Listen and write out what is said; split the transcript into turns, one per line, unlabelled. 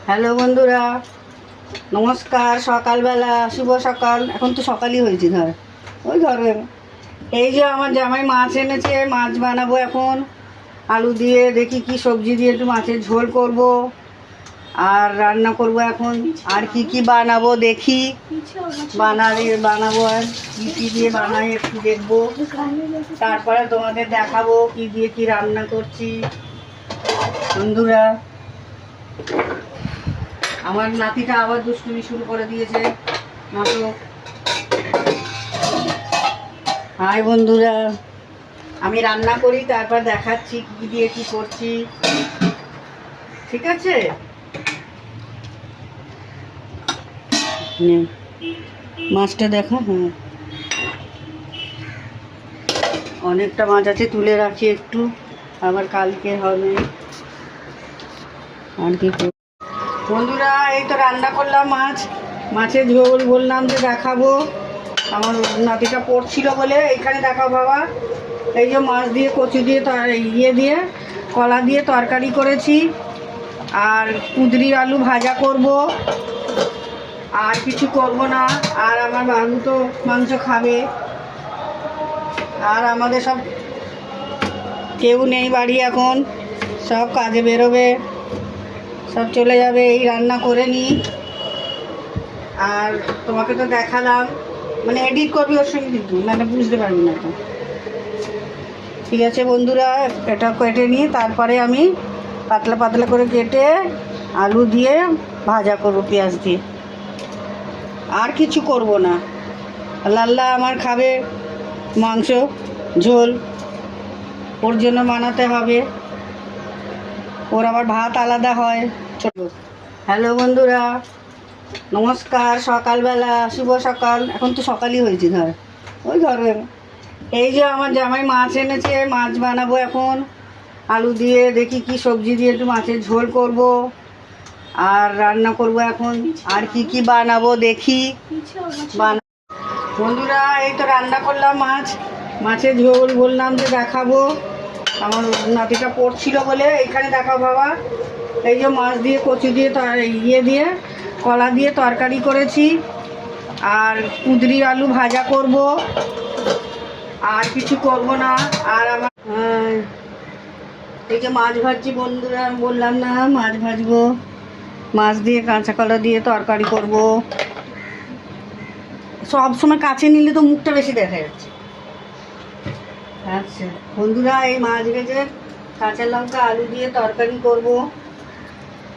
Hello বন্ধুরা, নমস্কার। সকালবেলা, শুভ সকাল। এখন তো সকালই হয়েছে, ধরো এই যে আমার জামাই মাছ এনেছে, মাছ বানাবো এখন আলু দিয়ে। দেখি কি সবজি দিয়ে একটু মাছের ঝোল করব আর রান্না করব এখন। আর কি কি বানাবো দেখি, বানাবো আর কি দিয়ে বানাই একটু দেখবো, তারপরে তোমাদের দেখাবো কি দিয়ে কি রান্না করছি। বন্ধুরা, আমার নাতিটা আবার দুষ্টুমি শুরু করে দিয়েছে, নাটক। হাই বন্ধুরা, আমি রান্না করি, তারপর দেখাচ্ছি কি দিয়ে কি করছি, ঠিক আছে? মাছটা দেখা। হ্যাঁ, অনেকটা মাছ আছে, তুলে রাখি একটু, আবার কালকে হবে। আর কি বন্ধুরা, এই তো রান্না করলাম মাছের ঝোল। বললাম যে দেখাবো, আমার নাতিটা পড়ছিল বলে এখানে দেখাও বাবা। এই যে মাছ দিয়ে, কচু দিয়ে, দিয়ে কলা দিয়ে তরকারি করেছি, আর কুঁদরি আলু ভাজা করব, আর কিছু করব না। আর আমার বাবু তো মাংস খাবে, আর আমাদের সব কেউ নেই বাড়ি এখন, সব কাজে বেরোবে, সব চলে যাবে। এই রান্না করে নিই, আর তোমাকে তো দেখালাম, মানে এডিট করবি ওর সঙ্গে, কিন্তু মানে বুঝতে পারবি না তো। ঠিক আছে বন্ধুরা, এটা কেটে নিই, তারপরে আমি পাতলা পাতলা করে কেটে আলু দিয়ে ভাজা করবো পেঁয়াজ দিয়ে, আর কিছু করব না। লাল্লা আমার খাবে মাংস ঝোল, ওর জন্য বানাতে হবে, ওর আবার ভাত আলাদা হয়। চলো, হ্যালো বন্ধুরা, নমস্কার। সকালবেলা, শুভ সকাল। এখন তো সকালই হয়েছে, ধরো এই যে আমার জামাই মাছ এনেছে, মাছ বানাবো এখন আলু দিয়ে। দেখি কি সবজি দিয়ে একটু মাছের ঝোল করব আর রান্না করব এখন। আর কি কি বানাবো দেখি, বন্ধুরা, এই তো রান্না করলাম মাছের ঝোল। বললাম যে দেখাবো, আমার নাতিটা পড়ছিল বলে এখানে দেখাও বাবা। এই যে মাছ দিয়ে, কচু দিয়ে, দিয়ে কলা দিয়ে তরকারি করেছি, আর কুঁদরি আলু ভাজা করব, আর কিছু করব না। আর আমার এই যে মাছ ভাজছি বন্ধুরা, আমি বললাম না মাছ ভাজবো, মাছ দিয়ে কাঁচা কলা দিয়ে তরকারি করব। সব সময় কাছে নিলে তো মুখটা বেশি দেখা যাচ্ছে। আচ্ছা বন্ধুরা, এই মাছ ভেজে কাঁচা লঙ্কা আলু দিয়ে তরকারি করব।